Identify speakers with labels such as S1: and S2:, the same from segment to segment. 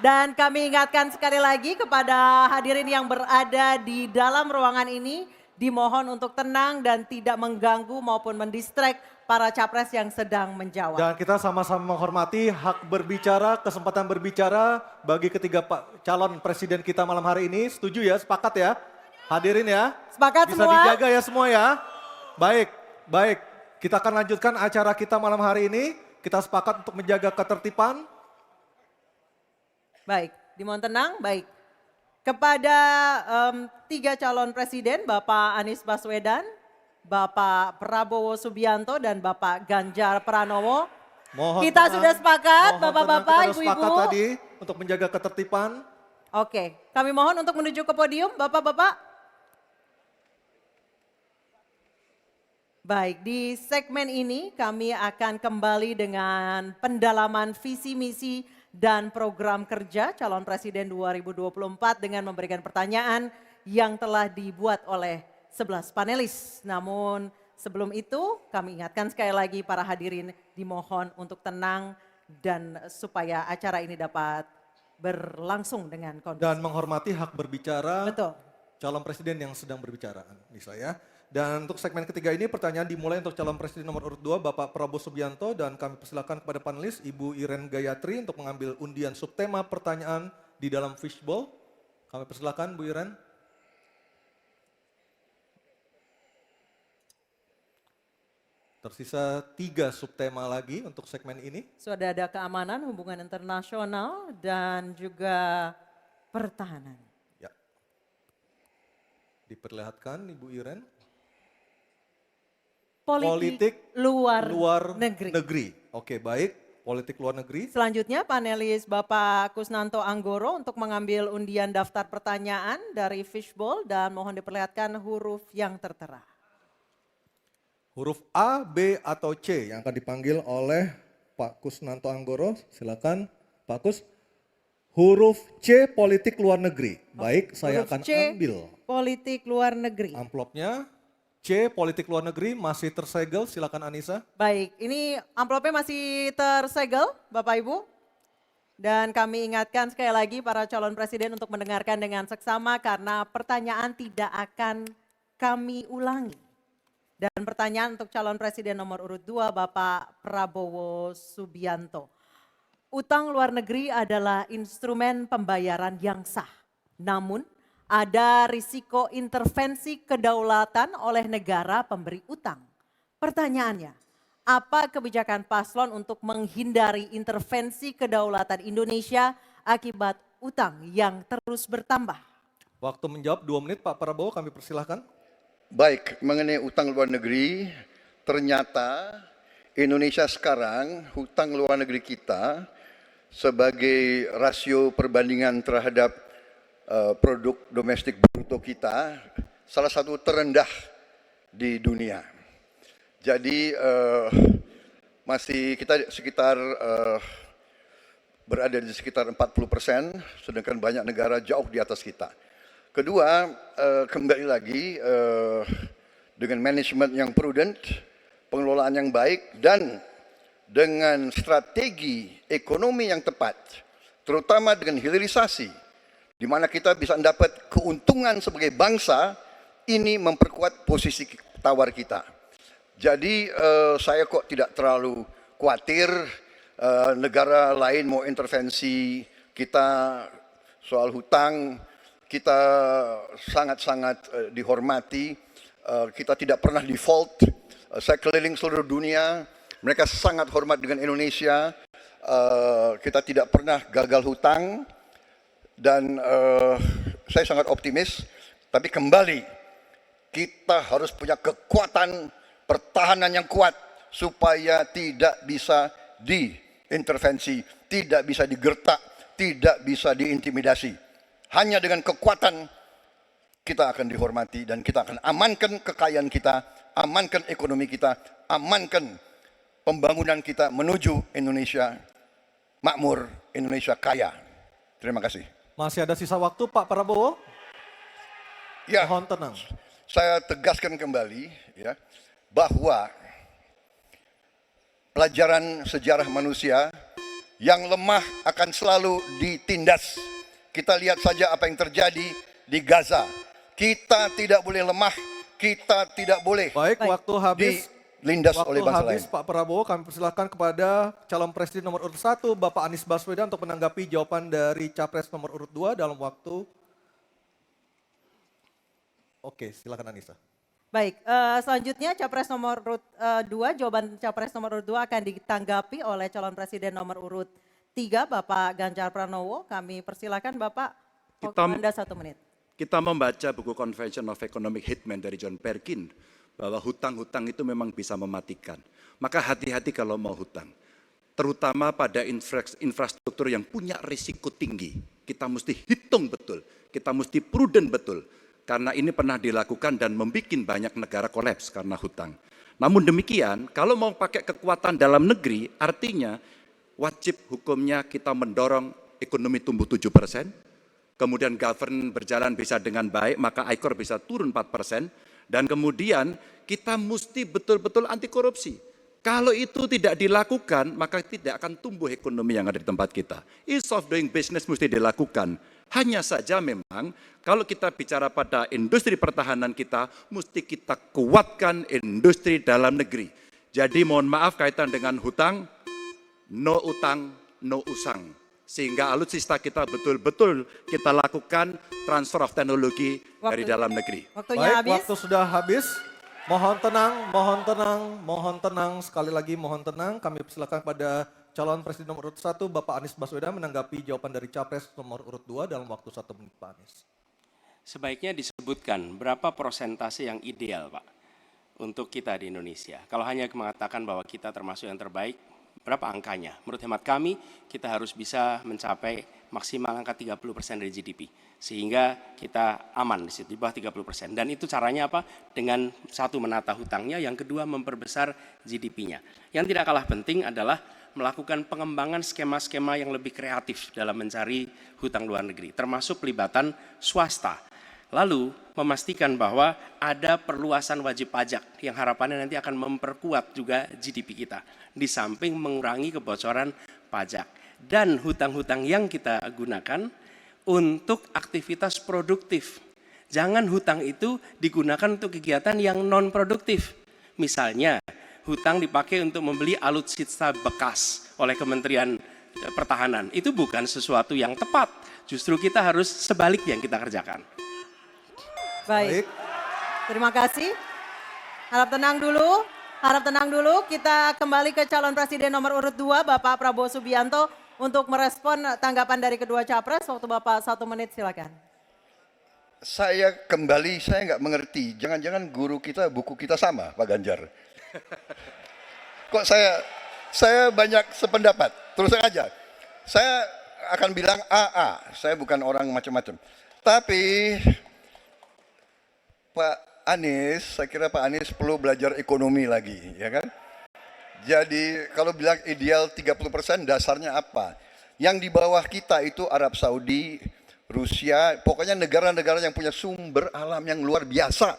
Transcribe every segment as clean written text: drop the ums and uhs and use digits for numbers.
S1: Dan kami ingatkan sekali lagi kepada hadirin yang berada di dalam ruangan ini, dimohon untuk tenang dan tidak mengganggu maupun mendistract para capres yang sedang menjawab.
S2: Dan kita sama-sama menghormati hak berbicara, kesempatan berbicara bagi ketiga calon presiden kita malam hari ini. Setuju ya, sepakat ya? Hadirin ya.
S1: Sepakat
S2: Bisa
S1: semua?
S2: dijaga ya semua ya. Baik, baik. Kita akan lanjutkan acara kita malam hari ini. Kita sepakat untuk menjaga ketertiban.
S1: Baik, dimohon tenang, baik. Kepada 3 calon presiden, Bapak Anies Baswedan, Bapak Prabowo Subianto, dan Bapak Ganjar Pranowo.
S2: Mohon
S1: Kita
S2: tenang,
S1: sudah sepakat,
S2: mohon
S1: Bapak-Bapak,
S2: tenang, kita sudah
S1: Ibu-Ibu.
S2: sepakat tadi untuk menjaga ketertiban.
S1: Oke, kami mohon untuk menuju ke podium, Bapak-Bapak. Baik, di segmen ini kami akan kembali dengan pendalaman visi misi dan program kerja calon presiden 2024 dengan memberikan pertanyaan yang telah dibuat oleh 11 panelis. Namun sebelum itu kami ingatkan sekali lagi para hadirin dimohon untuk tenang dan supaya acara ini dapat berlangsung dengan kondusif.
S2: Dan menghormati hak berbicara.
S1: Betul.
S2: Calon presiden yang sedang berbicara, Nisa ya. Dan untuk segmen ketiga ini pertanyaan dimulai untuk calon presiden nomor urut 2 Bapak Prabowo Subianto dan kami persilakan kepada panelis Ibu Iren Gayatri untuk mengambil undian subtema pertanyaan di dalam fishbowl. Kami persilakan Bu Iren. Tersisa 3 subtema lagi untuk segmen ini.
S1: Sudah ada keamanan, hubungan internasional dan juga pertahanan.
S2: Ya. Diperlihatkan Ibu Iren.
S1: Politik luar negeri.
S2: Oke, baik. Politik luar negeri.
S1: Selanjutnya panelis Bapak Kusnanto Anggoro untuk mengambil undian daftar pertanyaan dari fishbowl dan mohon diperlihatkan huruf yang tertera.
S2: Huruf A, B, atau C yang akan dipanggil oleh Pak Kusnanto Anggoro. Silakan Pak Kus. Huruf C, politik luar negeri. Baik, saya akan ambil.
S1: Politik luar negeri.
S2: Amplopnya. C, politik luar negeri masih tersegel, silakan Anissa.
S1: Baik, ini amplopnya masih tersegel Bapak Ibu. Dan kami ingatkan sekali lagi para calon presiden untuk mendengarkan dengan seksama karena pertanyaan tidak akan kami ulangi. Dan pertanyaan untuk calon presiden nomor urut 2 Bapak Prabowo Subianto. Utang luar negeri adalah instrumen pembayaran yang sah. Namun ada risiko intervensi kedaulatan oleh negara pemberi utang. Pertanyaannya, apa kebijakan paslon untuk menghindari intervensi kedaulatan Indonesia akibat utang yang terus bertambah?
S2: Waktu menjawab 2 menit Pak Prabowo, kami persilahkan.
S3: Baik, mengenai utang luar negeri, ternyata Indonesia sekarang hutang luar negeri kita sebagai rasio perbandingan terhadap produk domestik bruto kita salah satu terendah di dunia. Jadi masih kita sekitar berada di sekitar 40%, sedangkan banyak negara jauh di atas kita. Kedua, kembali lagi dengan manajemen yang prudent, pengelolaan yang baik dan dengan strategi ekonomi yang tepat, terutama dengan hilirisasi, di mana kita bisa mendapat keuntungan sebagai bangsa, ini memperkuat posisi tawar kita. Jadi saya kok tidak terlalu khawatir negara lain mau intervensi kita soal hutang. Kita sangat-sangat dihormati, kita tidak pernah default. Saya keliling seluruh dunia, mereka sangat hormat dengan Indonesia. Kita tidak pernah gagal hutang. Dan saya sangat optimis, tapi kembali kita harus punya kekuatan pertahanan yang kuat supaya tidak bisa diintervensi, tidak bisa digertak, tidak bisa diintimidasi. Hanya dengan kekuatan kita akan dihormati dan kita akan amankan kekayaan kita, amankan ekonomi kita, amankan pembangunan kita menuju Indonesia makmur, Indonesia kaya. Terima kasih.
S2: Masih ada sisa waktu Pak Prabowo?
S3: Ya,
S2: Mohon tenang.
S3: Saya tegaskan kembali ya bahwa pelajaran sejarah manusia Yang lemah akan selalu ditindas. Kita lihat saja apa yang terjadi di Gaza. Kita tidak boleh lemah, kita tidak boleh
S2: Baik, waktu habis.
S3: dilindas
S2: Waktu
S3: oleh bangsa
S2: habis
S3: lain.
S2: Pak Prabowo, kami persilakan kepada calon presiden nomor urut 1, Bapak Anies Baswedan untuk menanggapi jawaban dari capres nomor urut 2 dalam waktu. Oke, silakan Anissa.
S1: Baik, selanjutnya capres nomor urut 2, jawaban capres nomor urut 2 akan ditanggapi oleh calon presiden nomor urut 3, Bapak Ganjar Pranowo. Kami persilakan Bapak, waktu Anda 1 menit.
S4: Kita membaca buku Convention of Economic Hitman dari John Perkin, bahwa hutang-hutang itu memang bisa mematikan. Maka hati-hati kalau mau hutang. Terutama pada infrastruktur yang punya risiko tinggi. Kita mesti hitung betul, kita mesti prudent betul. Karena ini pernah dilakukan dan membuat banyak negara kolaps karena hutang. Namun demikian, kalau mau pakai kekuatan dalam negeri, artinya wajib hukumnya kita mendorong ekonomi tumbuh 7%, kemudian govern berjalan bisa dengan baik, maka ICOR bisa turun 4%, dan kemudian kita mesti betul-betul anti korupsi. Kalau itu tidak dilakukan, maka tidak akan tumbuh ekonomi yang ada di tempat kita. Ease of doing business mesti dilakukan. Hanya saja memang kalau kita bicara pada industri pertahanan kita, mesti kita kuatkan industri dalam negeri. Jadi mohon maaf kaitan dengan hutang, no utang, no usang. Sehingga alutsista kita betul-betul kita lakukan transfer of teknologi dari dalam negeri.
S1: Waktunya
S2: Baik,
S1: habis.
S2: waktu sudah habis. Mohon tenang, mohon tenang, mohon tenang. Sekali lagi mohon tenang. Kami persilakan pada calon presiden nomor urut 1, Bapak Anies Baswedan menanggapi jawaban dari capres nomor urut 2 dalam waktu 1 menit, Pak Anies.
S5: Sebaiknya disebutkan berapa persentase yang ideal, Pak, untuk kita di Indonesia. Kalau hanya mengatakan bahwa kita termasuk yang terbaik, berapa angkanya? Menurut hemat kami, kita harus bisa mencapai maksimal angka 30% dari GDP. Sehingga kita aman di situ, di bawah 30%. Dan itu caranya apa? Dengan satu, menata hutangnya, yang kedua memperbesar GDP-nya. Yang tidak kalah penting adalah melakukan pengembangan skema-skema yang lebih kreatif dalam mencari hutang luar negeri, termasuk pelibatan swasta. Lalu memastikan bahwa ada perluasan wajib pajak yang harapannya nanti akan memperkuat juga GDP kita. Di samping mengurangi kebocoran pajak. Dan hutang-hutang yang kita gunakan untuk aktivitas produktif. Jangan hutang itu digunakan untuk kegiatan yang non-produktif. Misalnya, hutang dipakai untuk membeli alutsista bekas oleh Kementerian Pertahanan. Itu bukan sesuatu yang tepat. Justru kita harus sebaliknya yang kita kerjakan.
S1: Baik. Terima kasih. Harap tenang dulu. Harap tenang dulu. Kita kembali ke calon presiden nomor urut 2, Bapak Prabowo Subianto, untuk merespon tanggapan dari kedua capres. Waktu Bapak 1 menit, silakan.
S3: Saya nggak mengerti. Jangan-jangan guru kita, buku kita sama, Pak Ganjar. Kok saya banyak sependapat. Terus aja. Saya akan bilang AA. Saya bukan orang macam-macam. Tapi Pak Anies, saya kira Pak Anies perlu belajar ekonomi lagi, ya kan? Jadi kalau bilang ideal 30%, dasarnya apa? Yang di bawah kita itu Arab Saudi, Rusia, pokoknya negara-negara yang punya sumber alam yang luar biasa.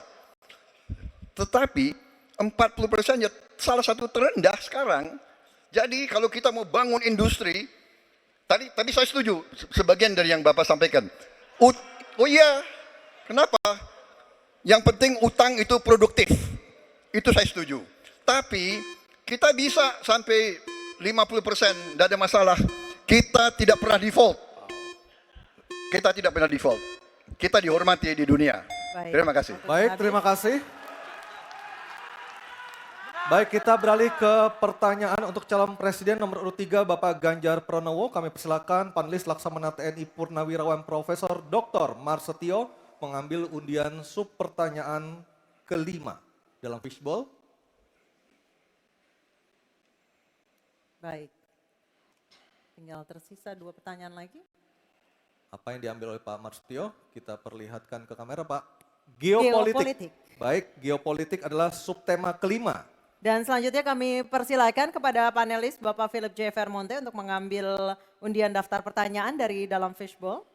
S3: Tetapi 40% ya salah satu terendah sekarang. Jadi kalau kita mau bangun industri, tadi saya setuju sebagian dari yang Bapak sampaikan. Oh iya, kenapa? Yang penting utang itu produktif. Itu saya setuju. Tapi kita bisa sampai 50%, tidak ada masalah. Kita tidak pernah default. Kita tidak pernah default. Kita dihormati di dunia.
S1: Baik.
S3: Terima kasih.
S2: Baik, terima kasih. Baik, kita beralih ke pertanyaan untuk calon presiden nomor urut 3, Bapak Ganjar Pranowo. Kami persilakan panelis Laksamana TNI Purnawirawan Profesor Dr. Marsetio mengambil undian sub pertanyaan kelima dalam fishbowl.
S1: Baik. Tinggal tersisa 2 pertanyaan lagi.
S2: Apa yang diambil oleh Pak Marsetio? Kita perlihatkan ke kamera, Pak.
S1: Geopolitik.
S2: Baik, geopolitik adalah subtema kelima.
S1: Dan selanjutnya kami persilakan kepada panelis Bapak Philip J. Vermonte untuk mengambil undian daftar pertanyaan dari dalam fishbowl.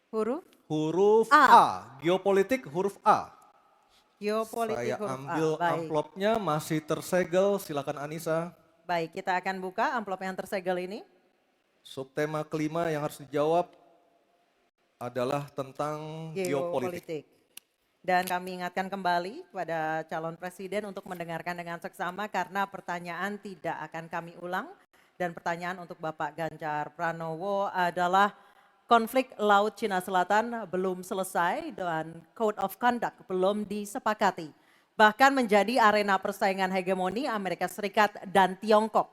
S1: Huruf
S2: Huruf
S1: A.
S2: A. Geopolitik huruf A.
S1: Geopolitik
S2: Saya
S1: huruf A.
S2: ambil
S1: Baik.
S2: amplopnya, masih tersegel, silakan Anissa.
S1: Baik, kita akan buka amplop yang tersegel ini.
S2: Subtema kelima yang harus dijawab adalah tentang geopolitik.
S1: Geopolitik. Dan kami ingatkan kembali kepada calon presiden untuk mendengarkan dengan seksama karena pertanyaan tidak akan kami ulang. Dan pertanyaan untuk Bapak Ganjar Pranowo adalah konflik Laut Cina Selatan belum selesai dan Code of Conduct belum disepakati. Bahkan menjadi arena persaingan hegemoni Amerika Serikat dan Tiongkok.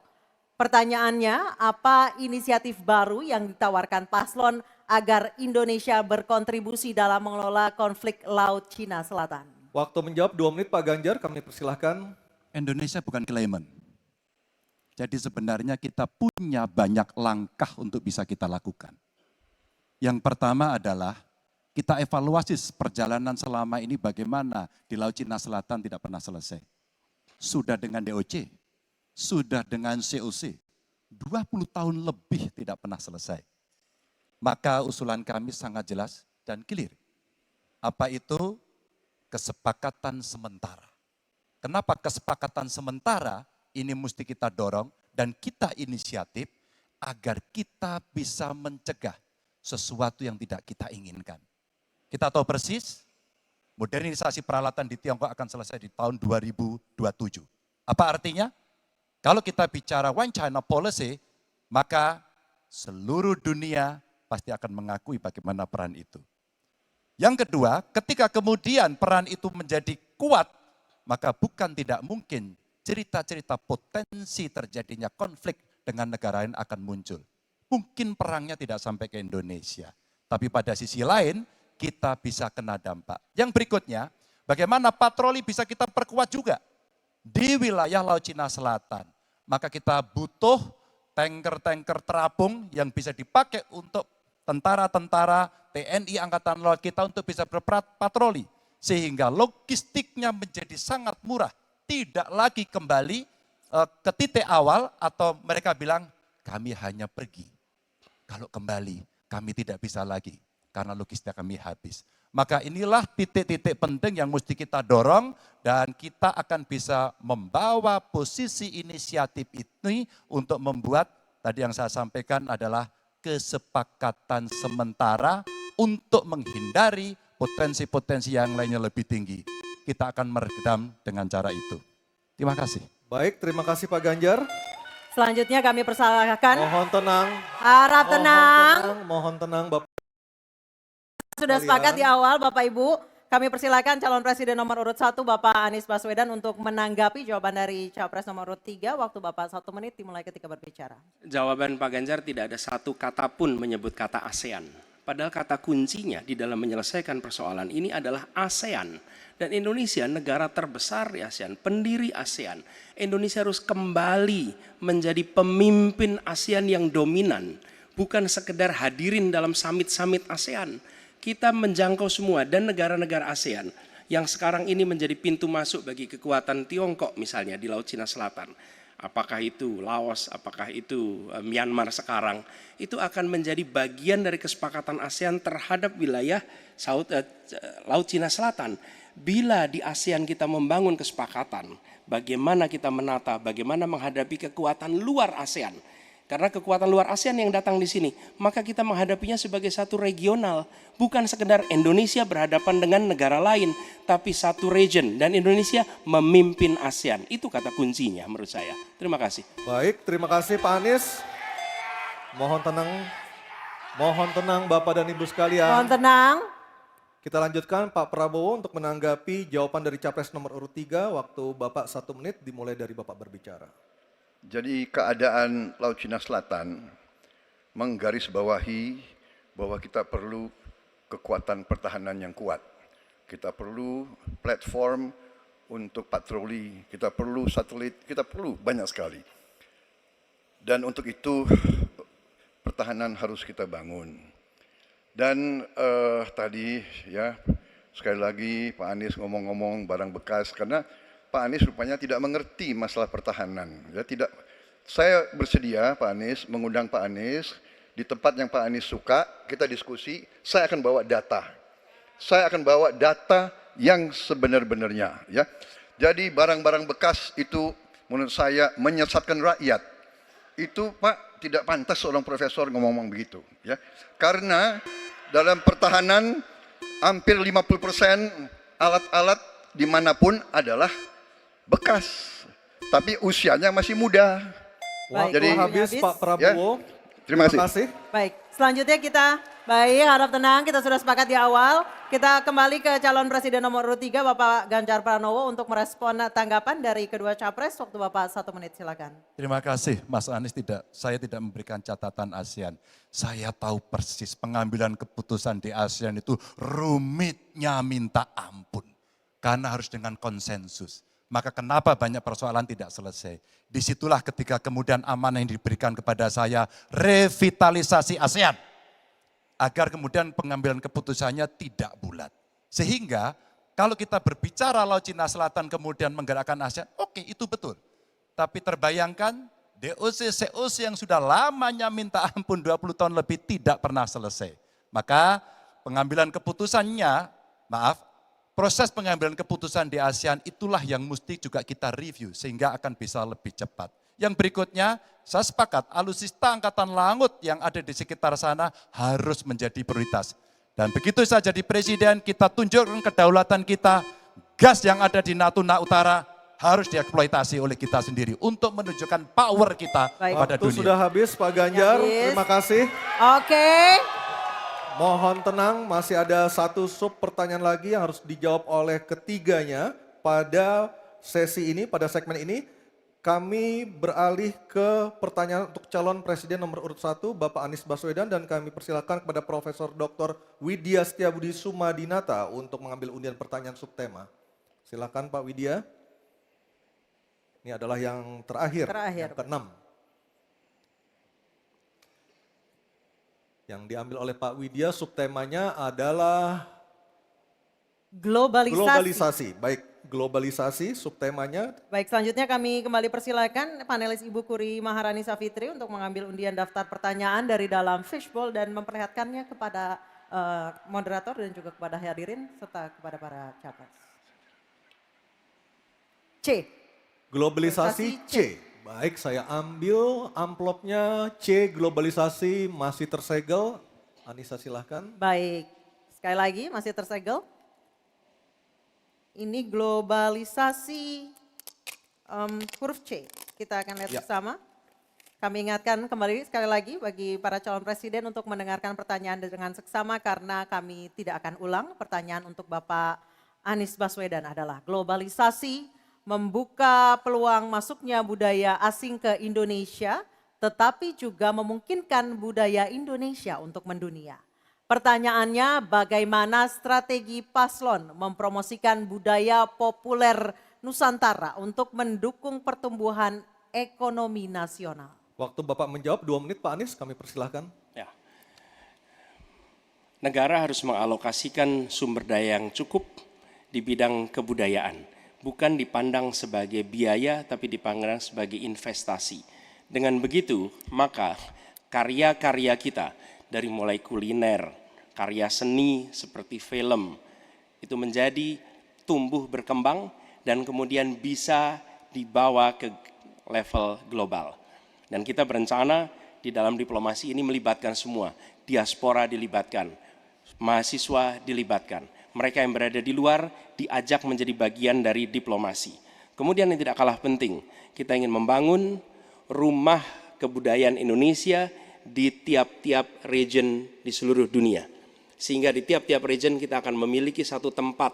S1: Pertanyaannya, apa inisiatif baru yang ditawarkan paslon agar Indonesia berkontribusi dalam mengelola konflik Laut Cina Selatan?
S2: Waktu menjawab 2 menit Pak Ganjar, kami persilahkan.
S4: Indonesia bukan claimant. Jadi sebenarnya kita punya banyak langkah untuk bisa kita lakukan. Yang pertama adalah kita evaluasi perjalanan selama ini bagaimana di Laut Cina Selatan tidak pernah selesai. Sudah dengan DOC, sudah dengan COC, 20 tahun lebih tidak pernah selesai. Maka usulan kami sangat jelas dan clear. Apa itu? Kesepakatan sementara. Kenapa kesepakatan sementara? Ini mesti kita dorong dan kita inisiatif agar kita bisa mencegah sesuatu yang tidak kita inginkan. Kita tahu persis, modernisasi peralatan di Tiongkok akan selesai di tahun 2027. Apa artinya? Kalau kita bicara One China Policy, maka seluruh dunia pasti akan mengakui bagaimana peran itu. Yang kedua, ketika kemudian peran itu menjadi kuat, maka bukan tidak mungkin cerita-cerita potensi terjadinya konflik dengan negara lain akan muncul. Mungkin perangnya tidak sampai ke Indonesia. Tapi pada sisi lain, kita bisa kena dampak. Yang berikutnya, bagaimana patroli bisa kita perkuat juga di wilayah Laut Cina Selatan. Maka kita butuh tanker-tanker terapung yang bisa dipakai untuk tentara-tentara TNI Angkatan Laut kita untuk bisa berpatroli. Sehingga logistiknya menjadi sangat murah. Tidak lagi kembali ke titik awal atau mereka bilang kami hanya pergi. Kalau kembali kami tidak bisa lagi karena logistik kami habis. Maka inilah titik-titik penting yang mesti kita dorong dan kita akan bisa membawa posisi inisiatif ini untuk membuat tadi yang saya sampaikan adalah kesepakatan sementara untuk menghindari potensi-potensi yang lainnya lebih tinggi. Kita akan meredam dengan cara itu. Terima kasih.
S2: Baik, terima kasih Pak Ganjar.
S1: Selanjutnya kami persilahkan.
S2: Mohon tenang.
S1: Harap tenang.
S2: Mohon tenang Bapak.
S1: Sudah sepakat di awal Bapak Ibu. Kami persilakan calon presiden nomor urut 1 Bapak Anies Baswedan untuk menanggapi jawaban dari capres nomor urut 3. Waktu Bapak 1 menit dimulai ketika berbicara.
S5: Jawaban Pak Ganjar tidak ada satu kata pun menyebut kata ASEAN. Padahal kata kuncinya di dalam menyelesaikan persoalan ini adalah ASEAN. Dan Indonesia negara terbesar di ASEAN, pendiri ASEAN. Indonesia harus kembali menjadi pemimpin ASEAN yang dominan. Bukan sekedar hadirin dalam summit-summit ASEAN. Kita menjangkau semua dan negara-negara ASEAN yang sekarang ini menjadi pintu masuk bagi kekuatan Tiongkok misalnya di Laut Cina Selatan. Apakah itu Laos, apakah itu Myanmar sekarang, itu akan menjadi bagian dari kesepakatan ASEAN terhadap wilayah Laut Cina Selatan. Bila di ASEAN kita membangun kesepakatan, bagaimana kita menata, bagaimana menghadapi kekuatan luar ASEAN. Karena kekuatan luar ASEAN yang datang di sini, maka kita menghadapinya sebagai satu regional. Bukan sekedar Indonesia berhadapan dengan negara lain, tapi satu region. Dan Indonesia memimpin ASEAN. Itu kata kuncinya menurut saya. Terima kasih.
S2: Baik, terima kasih Pak Anies. Mohon tenang Bapak dan Ibu sekalian.
S1: Mohon tenang.
S2: Kita lanjutkan Pak Prabowo untuk menanggapi jawaban dari capres nomor urut 3. Waktu Bapak 1 menit dimulai dari Bapak berbicara.
S3: Jadi keadaan Laut Cina Selatan menggarisbawahi bahwa kita perlu kekuatan pertahanan yang kuat. Kita perlu platform untuk patroli, kita perlu satelit, kita perlu banyak sekali. Dan untuk itu pertahanan harus kita bangun. Dan tadi ya sekali lagi Pak Anies ngomong-ngomong barang bekas karena Pak Anies rupanya tidak mengerti masalah pertahanan. Ya, tidak. Saya bersedia Pak Anies mengundang Pak Anies di tempat yang Pak Anies suka, kita diskusi. Saya akan bawa data. Saya akan bawa data yang sebenar-benarnya, ya. Jadi barang-barang bekas itu menurut saya menyesatkan rakyat. Itu Pak tidak pantas seorang profesor ngomong begitu, ya. Karena dalam pertahanan hampir 50% alat-alat dimanapun adalah bekas, tapi usianya masih muda.
S1: Baik,
S3: Jadi
S2: habis Pak Prabowo.
S3: Terima kasih.
S1: Baik, selanjutnya kita, baik harap tenang, kita sudah sepakat di awal. Kita kembali ke calon presiden nomor urut 3 Bapak Ganjar Pranowo untuk merespon tanggapan dari kedua capres. Waktu Bapak 1 menit, silakan.
S6: Terima kasih Mas Anies, saya tidak memberikan catatan ASEAN. Saya tahu persis pengambilan keputusan di ASEAN itu rumitnya minta ampun. Karena harus dengan konsensus. Maka kenapa banyak persoalan tidak selesai. Disitulah ketika kemudian amanah yang diberikan kepada saya, revitalisasi ASEAN. Agar kemudian pengambilan keputusannya tidak bulat. Sehingga kalau kita berbicara Laut Cina Selatan kemudian menggerakkan ASEAN, oke itu betul. Tapi terbayangkan DOC, COC yang sudah lamanya minta ampun 20 tahun lebih tidak pernah selesai. Maka pengambilan keputusannya, proses pengambilan keputusan di ASEAN itulah yang mesti juga kita review sehingga akan bisa lebih cepat. Yang berikutnya, saya sepakat alutsista angkatan laut yang ada di sekitar sana harus menjadi prioritas. Dan begitu saya jadi presiden, kita tunjukkan kedaulatan kita, gas yang ada di Natuna Utara harus dieksploitasi oleh kita sendiri untuk menunjukkan power kita pada
S2: Waktu
S6: dunia.
S2: sudah habis Pak Ganjar,
S1: Habis.
S2: terima kasih.
S1: Oke.
S2: Mohon tenang, masih ada satu sub pertanyaan lagi yang harus dijawab oleh ketiganya pada sesi ini, pada segmen ini. Kami beralih ke pertanyaan untuk calon presiden nomor urut 1, Bapak Anies Baswedan, dan kami persilakan kepada Profesor Dr. Widya Setiabudi Sumadinata untuk mengambil undian pertanyaan subtema. Silakan Pak Widya. Ini adalah yang terakhir. Yang ke-6. Yang diambil oleh Pak Widya, subtemanya adalah globalisasi. Baik, globalisasi subtemanya.
S1: Baik, selanjutnya kami kembali persilakan panelis Ibu Kuri Maharani Savitri untuk mengambil undian daftar pertanyaan dari dalam fishbowl dan memperlihatkannya kepada moderator dan juga kepada hadirin serta kepada para capres. C.
S2: Globalisasi C. Baik, saya ambil amplopnya C, globalisasi masih tersegel. Anissa silahkan.
S1: Baik, sekali lagi masih tersegel. Ini globalisasi huruf C. Kita akan lihat bersama. Kami ingatkan kembali sekali lagi bagi para calon presiden untuk mendengarkan pertanyaan dengan seksama karena kami tidak akan ulang. Pertanyaan untuk Bapak Anies Baswedan adalah globalisasi membuka peluang masuknya budaya asing ke Indonesia, tetapi juga memungkinkan budaya Indonesia untuk mendunia. Pertanyaannya, bagaimana strategi paslon mempromosikan budaya populer Nusantara untuk mendukung pertumbuhan ekonomi nasional?
S2: Waktu Bapak menjawab 2 menit Pak Anies, kami persilahkan.
S5: Ya. Negara harus mengalokasikan sumber daya yang cukup di bidang kebudayaan. Bukan dipandang sebagai biaya, tapi dipandang sebagai investasi. Dengan begitu, maka karya-karya kita, dari mulai kuliner, karya seni seperti film, itu menjadi tumbuh berkembang dan kemudian bisa dibawa ke level global. Dan kita berencana di dalam diplomasi ini melibatkan semua, diaspora dilibatkan, mahasiswa dilibatkan. Mereka yang berada di luar diajak menjadi bagian dari diplomasi. Kemudian yang tidak kalah penting, kita ingin membangun rumah kebudayaan Indonesia di tiap-tiap region di seluruh dunia. Sehingga di tiap-tiap region kita akan memiliki satu tempat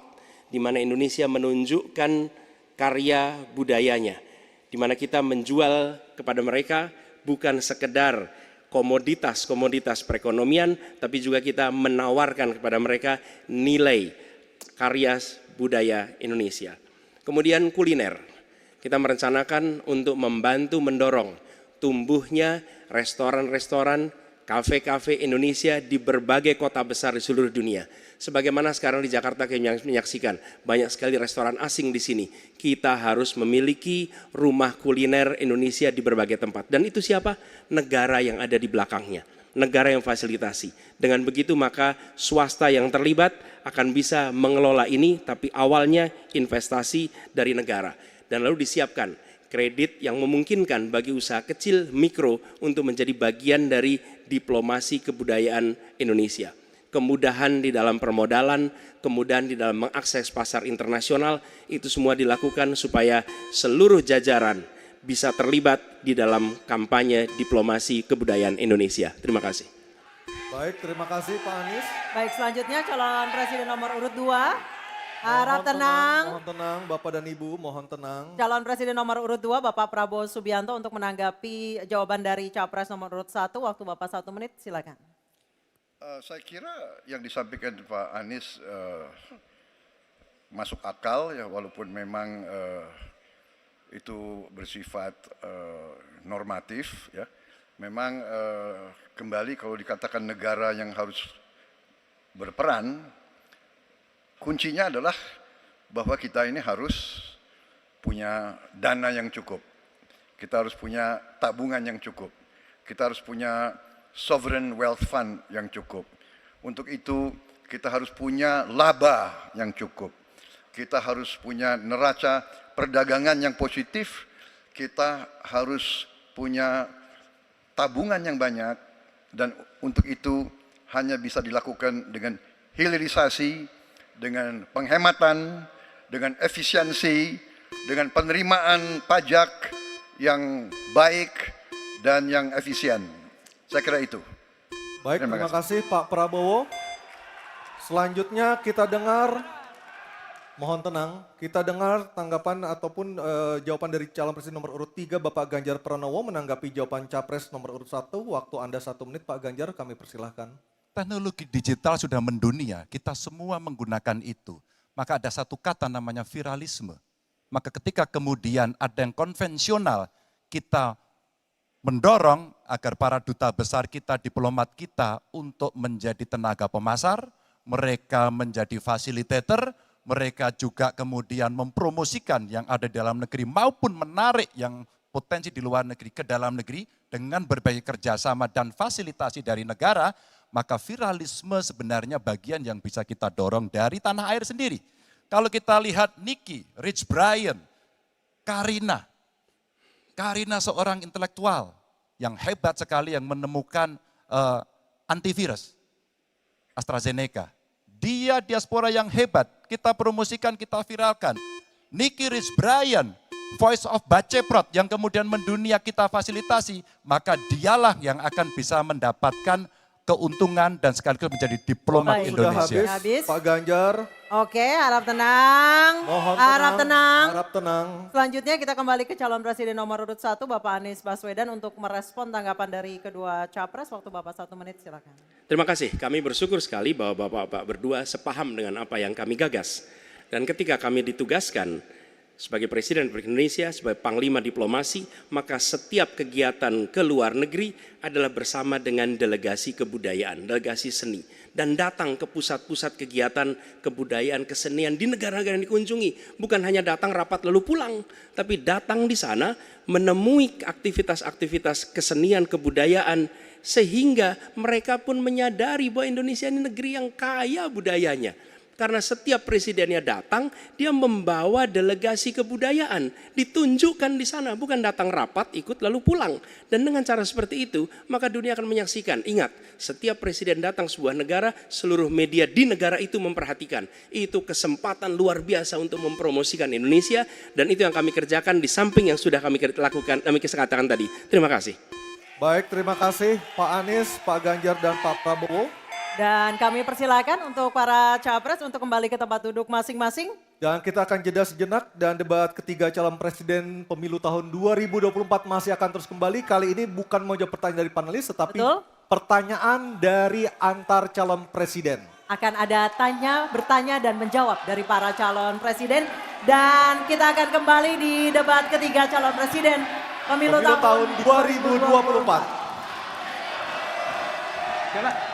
S5: di mana Indonesia menunjukkan karya budayanya. Di mana kita menjual kepada mereka bukan sekedar komoditas perekonomian, tapi juga kita menawarkan kepada mereka nilai karya budaya Indonesia. Kemudian kuliner, kita merencanakan untuk membantu mendorong tumbuhnya restoran-restoran, kafe-kafe Indonesia di berbagai kota besar di seluruh dunia. Sebagaimana sekarang di Jakarta kami menyaksikan banyak sekali restoran asing di sini. Kita harus memiliki rumah kuliner Indonesia di berbagai tempat. Dan itu siapa? Negara yang ada di belakangnya. negara yang fasilitasi. Dengan begitu maka swasta yang terlibat akan bisa mengelola ini, tapi awalnya investasi dari negara. Dan lalu disiapkan kredit yang memungkinkan bagi usaha kecil, mikro untuk menjadi bagian dari diplomasi kebudayaan Indonesia. Kemudahan di dalam permodalan, kemudahan di dalam mengakses pasar internasional, itu semua dilakukan supaya seluruh jajaran bisa terlibat di dalam kampanye diplomasi kebudayaan Indonesia. Terima kasih.
S2: Baik, terima kasih Pak Anies.
S1: Baik, selanjutnya calon presiden nomor urut 2. Harap tenang.
S2: Mohon tenang, Bapak dan Ibu, mohon tenang.
S1: Calon presiden nomor urut 2 Bapak Prabowo Subianto untuk menanggapi jawaban dari capres nomor urut 1. Waktu Bapak 1 menit, silakan.
S3: Saya kira yang disampaikan Pak Anies masuk akal ya, walaupun memang itu bersifat normatif ya. Memang kembali kalau dikatakan negara yang harus berperan, kuncinya adalah bahwa kita ini harus punya dana yang cukup. Kita harus punya tabungan yang cukup. Kita harus punya sovereign wealth fund yang cukup. Untuk itu kita harus punya laba yang cukup. Kita harus punya neraca perdagangan yang positif. Kita harus punya tabungan yang banyak. Dan untuk itu hanya bisa dilakukan dengan hilirisasi, dengan penghematan, dengan efisiensi, dengan penerimaan pajak yang baik dan yang efisien. Saya kira itu.
S2: Baik, terima kasih Pak Prabowo. Selanjutnya kita dengar, mohon tenang, kita dengar tanggapan ataupun jawaban dari calon presiden nomor urut 3 Bapak Ganjar Pranowo menanggapi jawaban capres nomor urut 1. Waktu Anda 1 menit Pak Ganjar, kami persilahkan.
S6: Teknologi digital sudah mendunia, kita semua menggunakan itu. Maka ada satu kata namanya viralisme. Maka ketika kemudian ada yang konvensional, kita mendorong agar para duta besar kita, diplomat kita untuk menjadi tenaga pemasar, mereka menjadi fasilitator, mereka juga kemudian mempromosikan yang ada di dalam negeri maupun menarik yang potensi di luar negeri ke dalam negeri dengan berbagai kerjasama dan fasilitasi dari negara, maka viralisme sebenarnya bagian yang bisa kita dorong dari tanah air sendiri. Kalau kita lihat Nicky, Rich Brian, Karina seorang intelektual yang hebat sekali yang menemukan antivirus AstraZeneca. Dia diaspora yang hebat, kita promosikan, kita viralkan. Nicky Rich Brian, Voice of Baceprot yang kemudian mendunia kita fasilitasi, maka dialah yang akan bisa mendapatkan keuntungan dan sekaligus menjadi diplomat
S1: Baik.
S6: Indonesia.
S2: Sudah habis, Pak Ganjar.
S1: Oke, harap tenang.
S2: Mohon
S1: harap tenang.
S2: Harap tenang.
S1: Selanjutnya kita kembali ke calon presiden nomor urut 1 Bapak Anies Baswedan untuk merespon tanggapan dari kedua capres. Waktu Bapak 1 menit, silakan.
S5: Terima kasih, kami bersyukur sekali bahwa Bapak-Bapak berdua sepaham dengan apa yang kami gagas. Dan ketika kami ditugaskan sebagai Presiden Republik Indonesia, sebagai Panglima Diplomasi, maka setiap kegiatan ke luar negeri adalah bersama dengan delegasi kebudayaan, delegasi seni. Dan datang ke pusat-pusat kegiatan kebudayaan, kesenian di negara-negara yang dikunjungi. Bukan hanya datang rapat lalu pulang, tapi datang di sana menemui aktivitas-aktivitas kesenian, kebudayaan, sehingga mereka pun menyadari bahwa Indonesia ini negeri yang kaya budayanya. Karena setiap presidennya datang, dia membawa delegasi kebudayaan. Ditunjukkan di sana, bukan datang rapat, ikut lalu pulang. Dan dengan cara seperti itu, maka dunia akan menyaksikan. Ingat, setiap presiden datang sebuah negara, seluruh media di negara itu memperhatikan. Itu kesempatan luar biasa untuk mempromosikan Indonesia. Dan itu yang kami kerjakan di samping yang sudah kami lakukan, kami katakan tadi. Terima kasih.
S2: Baik, terima kasih Pak Anies, Pak Ganjar, dan Pak Prabowo.
S1: Dan kami persilakan untuk para capres untuk kembali ke tempat duduk masing-masing.
S2: Dan kita akan jeda sejenak dan debat ketiga calon presiden pemilu tahun 2024 masih akan terus kembali. Kali ini bukan mau jawab pertanyaan dari panelis, tetapi
S1: Betul.
S2: pertanyaan dari antar calon presiden.
S1: Akan ada bertanya dan menjawab dari para calon presiden. Dan kita akan kembali di debat ketiga calon presiden pemilu tahun
S2: 2024.
S7: Jalan.